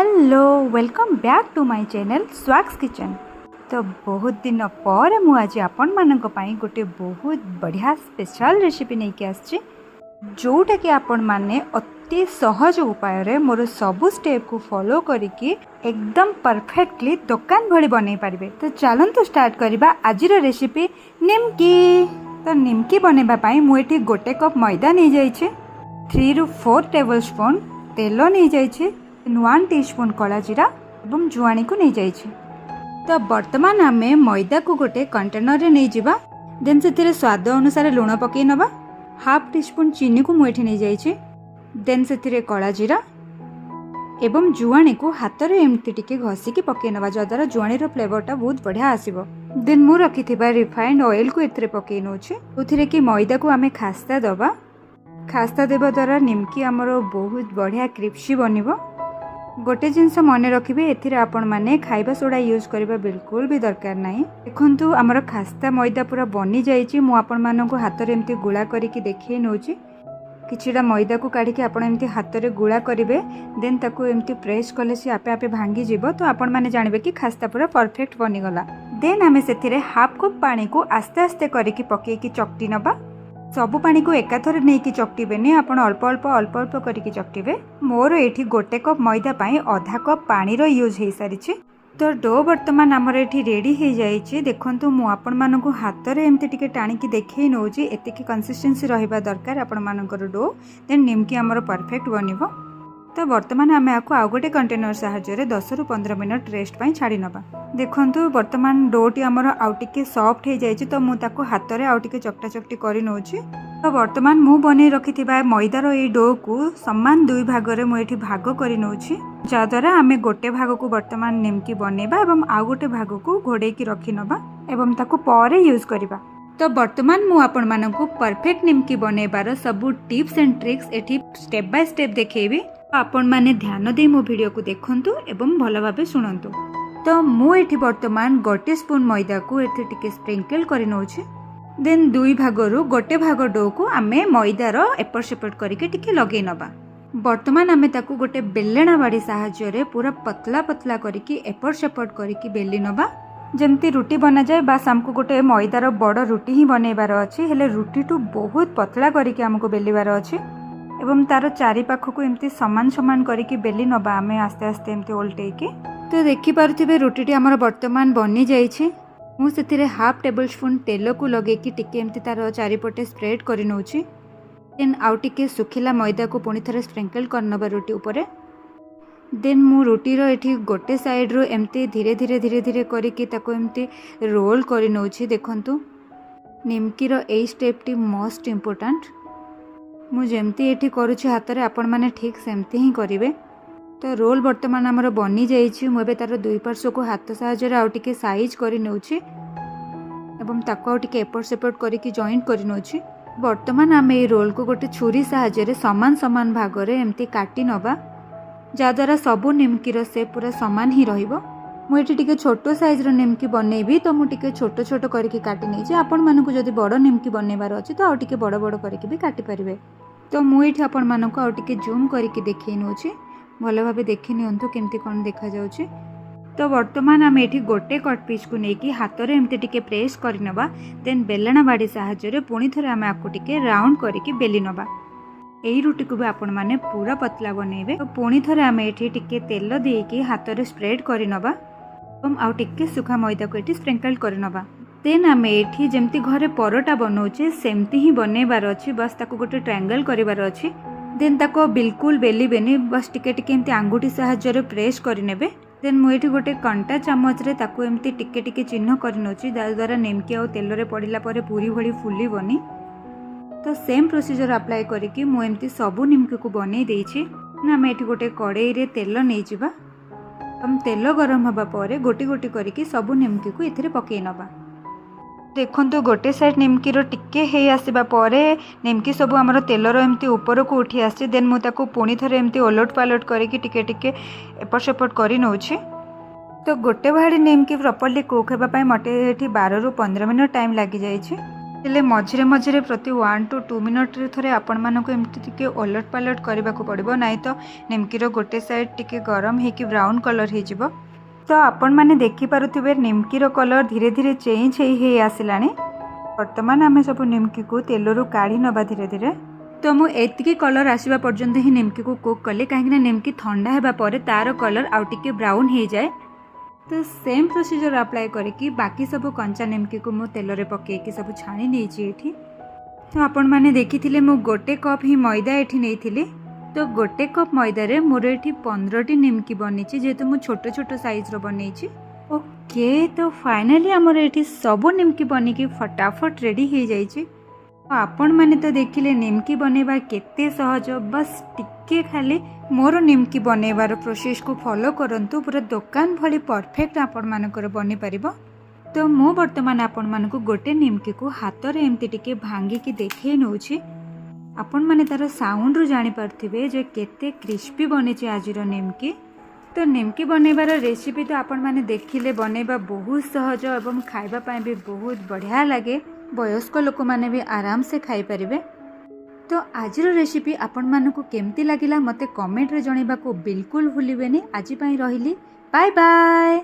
Hello welcome back to my channel Swag's Kitchen. तो बहुत दिन पर मु आज आपण मानक पई गोटे बहुत बढ़िया स्पेशल रेसिपी नहीं के आछि जोटा कि आपण माने अति सहज उपाय रे मोर सबु स्टेप को फॉलो करिकी एकदम परफेक्टली दुकान भली बनै पारिबे। तो चलंतु स्टार्ट करबा आज रो रेसिपी निमकी। तो निमकी बनेबा पई मु एठी गोटे कप मैदा नै जाई छै, 3 ରୁ 4 टेबलस्पून तेल नहीं जाइए, 1 टीस्पून कला जीरा और जुआणी को नहीं जाइए। तो वर्तमान आम मैदा को गोटे कंटेनर रे नहीं जावा। देन से स्वाद अनुसार लुण पकई नवा, 1/2 टीस्पून चीनी को मुझे नहीं जाइए। देन से कला जीरा एवं जुआणी को हाथ में एमती टिके घसिकी पकई नवा जद्वारा जुआणी फ्लेवरटा बहुत बढ़िया आसीबो। देन मु रखी रिफाइंड ऑयल को एथरे पकई नउछि, उथिरे कि मैदा को आमे खास्ता दबा। खास्ता देवा द्वारा निमकी आमर बहुत बढ़िया क्रिप्सी बनिबो। गोटे जिनस मन रखिबे, एथिरे आपण माने खाइबा सोडा यूज करबा बिल्कुल भी दरकार नाही। देखंतु आमर खास्ता मैदा पूरा बनी जाइछि। मु आपण मानको हाथ रे एमती गुळा करिकि देखै नउछि। किछिडा मैदा को काढिकि आपण एमती हाथ रे गुळा करिवे, देन ताको एमती प्रेस कले से आपे आपे भांगी जिवो। तो आपण माने जानिबे कि खास्ता पूरा परफेक्ट बनि गला। देन आमे सेथिरे 1/2 कप पानी को आस्ते आस्ते करिकि पकेइकि चकटी नबा। सबु पानी को एकाथरे नहीं कि चकटिबेनी, आपण अल्प अल्प अल्प अल्प करिकि चकटिबे। मोर एठी गोटे कप मैदा पाई आधा कप पानी रो यूज हो सारी। तो डो वर्तमान आमर एठी रेडी हो जाइए। देखंतु मु आपण मानकु हाथ रे एमती टिके टाणिकी देखै नउची, एतिकी कंसिस्टेंसी रहिबा दरकार आपण मानकर डो। देन निमकी आमर परफेक्ट बनिबो। तो वर्तमान आम आपको आउ गोटे कंटेनर साहाय्य 10 ରୁ 15 मिनट रेस्ट पाई छाड़ी नबा। देखंतु वर्तमान डोटी आमर आउ टिके सॉफ्ट हो जाइए। तो मु ताको हाथ रे आउ टिके चकटा चकटी करि नउची। तो वर्तमान मु बनै रखिथिबा मैदार ए डो को समान 2 भाग रे मु एठी भाग करि नउची, जद्वारा आमे गोटे भाग को वर्तमान निमकी बनेबा एवं आउ गोटे भाग को घोड़े की रखि नबा एवं ताको परे यूज करबा। तो वर्तमान मु आपण मानकु परफेक्ट निमकी बनेबार सबु टिप्स एंड ट्रिक्स एठी स्टेप बाय स्टेप देखेबी। आपण माने ध्यान दे मो वीडियो को देखंतु एवं भल भाबे सुनंतु। तो मु एठी वर्तमान गोटे स्पून मैदा को एथे टिके स्प्रिंकल करि नउछि। देन 2 भागरु गोटे भाग डो को आमे मैदार एपट सेपट करके टिके लगे नबा। वर्तमान आमे ताकू गोटे बेलणा बाड़ी साहाय्य रे पूरा पतला पतला करके एपट सेपट करके बेली नबा। जेमती रुटी बना जाए, बास हमको गोटे मैदार बड़ रुटी ही बनैबार अछि, हेले रुटी टू बहुत पतला करके हमको बेलिबार अछि एवं तार चारि पाख को एमती समान समान करके बेली नबा आमे आस्ते आस्ते एमती ओल्टेकी। तो देखि पारुथिबे रुटीटी हमर वर्तमान बनी जाइछि। मु सेथिरे 1/2 टेबलस्पून तेल को लगे कि टिके एमती तार चारिपटे स्प्रेड करि नउछि। देन आउ टिके सुखिला मैदा को पुणी थरे स्प्रिंकल करनबा रुटी उपरे। देन मु रुटी रो एठी गोटे साइड रो एमती धीरे धीरे धीरे धीरे करके ताको एमती रोल करि नउछि। देखंतु निमकी रो एई स्टेपटी मोस्ट इंपोर्टेंट। मु जेमती एठी करूछि हाथ रे, आपण माने ठीक सेमती ही करिवे। तो रोल वर्तमान हमर बनी जाइछि। मु एबे तार 2 पार्श्व को हाथ साहाय्य रे आउ टिके साइज करि नउछि एवं ताको आउ टिके एपट सेपट करके जॉइंट करि नउछि। वर्तमान आमे ए रोल को गोटे छुरी साहाय्य रे समान समान भाग रे एमती काटी नबा, जाद्वारा सबु निमकी रो शेप पूरा समान ही रहिबो। मु एठी टिके छोटो साइज रो निमकी बनेबी, तो मु टिके छोटो छोटो करके काटी नै जे। आपण मानकु जदि बड़ निमकी बनेबार अछि तो आउ टिके बड़ बड़ करके भी काटी परिबे। तो मु एठी आपण मानकु आउ टिके जूम करके देखै नउछि, भलो भाबे देखि नियंतु केमती कोन देखा जाउछि। तो वर्तमान आम एठी गोटे कट पीस को नेकी हाथ रे एमती टिके प्रेस करि नबा। देन बेलणा बाड़ी साहाय्य रे पुणी थरे आम आकु टिके राउंड करके बेली नबा। एई रुटी को भी आपण माने पूरा पतला बनेबे। तो पुणी थरे आम एठी टिके तेल देकी हाथ रे स्प्रेड करि नबा एवं आउ टिके सुखा मैदा को एठी स्प्रिंकल करि नबा। देन आम एठी जेमती घरे परोटा बनौछे सेमती ही बनेबार अछि, बस ताको गोटे ट्रायंगल करिबार अछि। देन ताको बिल्कुल बेली बेनी, बस टिके टिके एमती आंगुठी साहाय्य रे प्रेस करि नेबे। देन मु एठी गोटे कंटा चामच रे ताको एमती टिके टिके चिन्ह करि नउछि, द्वारा निमकी आ तेल रे पडिला परे पूरी भली फुली बनी। तो सेम प्रोसीजर अप्लाई करिकि मु एमती सबु निमकी को बनै देछि। ना हम एठी गोटे कड़ाई रे तेल नै जिबा। हम तेल गरम हबा परे गोटी गोटी करिकि सबु निमकी को एथिरे पकेइ नबा। देखंतु गोटे साइड निमकी रो टिके हे आसीबा परे निमकी सबु हमर तेल रो एमती ऊपर को उठी आसी। देन मु ताको पुणी थरे एमती ओलट पालट करिकि टिके टिके एपट सेपट करि नउछि। तो गोटे भाड़ी निमकी प्रॉपर्ली कुक हेबा पई मटे एठी 12 ରୁ 15 मिनट टाइम लागि जाइछि। ହେଲେ ମଝିରେ ମଝିରେ ପ୍ରତି 1 to 2 ମିନିଟ୍ରେ ଥରେ ଆପଣମାନଙ୍କୁ ଏମିତି ଟିକେ ଓଲଟ ପାଲଟ କରିବାକୁ ପଡ଼ିବ, ନାଇଁ ତ ନିମକିର ଗୋଟେ ସାଇଡ଼୍ ଟିକେ ଗରମ ହେଇକି ବ୍ରାଉନ୍ କଲର୍ ହେଇଯିବ। ତ ଆପଣମାନେ ଦେଖିପାରୁଥିବେ ନିମକିର କଲର୍ ଧୀରେ ଧୀରେ ଚେଞ୍ଜ ହେଇ ଆସିଲାଣି। ବର୍ତ୍ତମାନ ଆମେ ସବୁ ନିମକିକୁ ତେଲରୁ କାଢ଼ି ନେବା ଧୀରେ ଧୀରେ। ତ ମୁଁ ଏତିକି କଲର୍ ଆସିବା ପର୍ଯ୍ୟନ୍ତ ହିଁ ନିମକିକୁ କୁକ୍ କଲି, କାହିଁକିନା ନିମକି ଥଣ୍ଡା ହେବା ପରେ ତା'ର କଲର୍ ଆଉ ଟିକେ ବ୍ରାଉନ୍ ହେଇଯାଏ। ତ ସେମ୍ ପ୍ରୋସିଜର୍ ଆପ୍ଲାଏ କରିକି ବାକି ସବୁ କଞ୍ଚା ନିମକିକୁ ମୁଁ ତେଲରେ ପକାଇକି ସବୁ ଛାଣି ନେଇଛି ଏଠି। ତ ଆପଣମାନେ ଦେଖିଥିଲେ ମୁଁ 1 କପ୍ ହିଁ ମଇଦା ଏଠି ନେଇଥିଲି। ତ 1 କପ୍ ମଇଦାରେ ମୋର ଏଠି 15ଟି ନିମକି ବନିଛି, ଯେହେତୁ ମୁଁ ଛୋଟ ଛୋଟ ସାଇଜ୍ର ବନେଇଛି। ଓକେ, ତ ଫାଇନାଲି ଆମର ଏଠି ସବୁ ନିମକି ବନିକି ଫଟାଫଟ ରେଡ଼ି ହେଇଯାଇଛି। ଆପଣମାନେ ତ ଦେଖିଲେ ନିମକି ବନେଇବା କେତେ ସହଜ। ବାସ୍ ଟିକେ ଖାଲି ମୋର ନିମକି ବନେଇବାର ପ୍ରୋସେସ୍କୁ ଫଲୋ କରନ୍ତୁ, ପୁରା ଦୋକାନ ଭଳି ପରଫେକ୍ଟ ଆପଣମାନଙ୍କର ବନିପାରିବ। ତ ମୁଁ ବର୍ତ୍ତମାନ ଆପଣମାନଙ୍କୁ ଗୋଟେ ନିମକିକୁ ହାତରେ ଏମିତି ଟିକେ ଭାଙ୍ଗିକି ଦେଖେଇ ନେଉଛି। ଆପଣମାନେ ତା'ର ସାଉଣ୍ଡରୁ ଜାଣିପାରୁଥିବେ ଯେ କେତେ କ୍ରିସ୍ପି ବନିଛି ଆଜିର ନିମକି। ତ ନିମକି ବନେଇବାର ରେସିପି ତ ଆପଣମାନେ ଦେଖିଲେ, ବନେଇବା ବହୁତ ସହଜ ଏବଂ ଖାଇବା ପାଇଁ ବି ବହୁତ ବଢ଼ିଆ ଲାଗେ। ବୟସ୍କ ଲୋକମାନେ ବି ଆରାମସେ ଖାଇପାରିବେ। ତ ଆଜିର ରେସିପି ଆପଣମାନଙ୍କୁ କେମିତି ଲାଗିଲା ମୋତେ କମେଣ୍ଟରେ ଜଣାଇବାକୁ ବିଲକୁଲ ଭୁଲିବେନି। ଆଜି ପାଇଁ ରହିଲି, ବାଏ ବାଏ।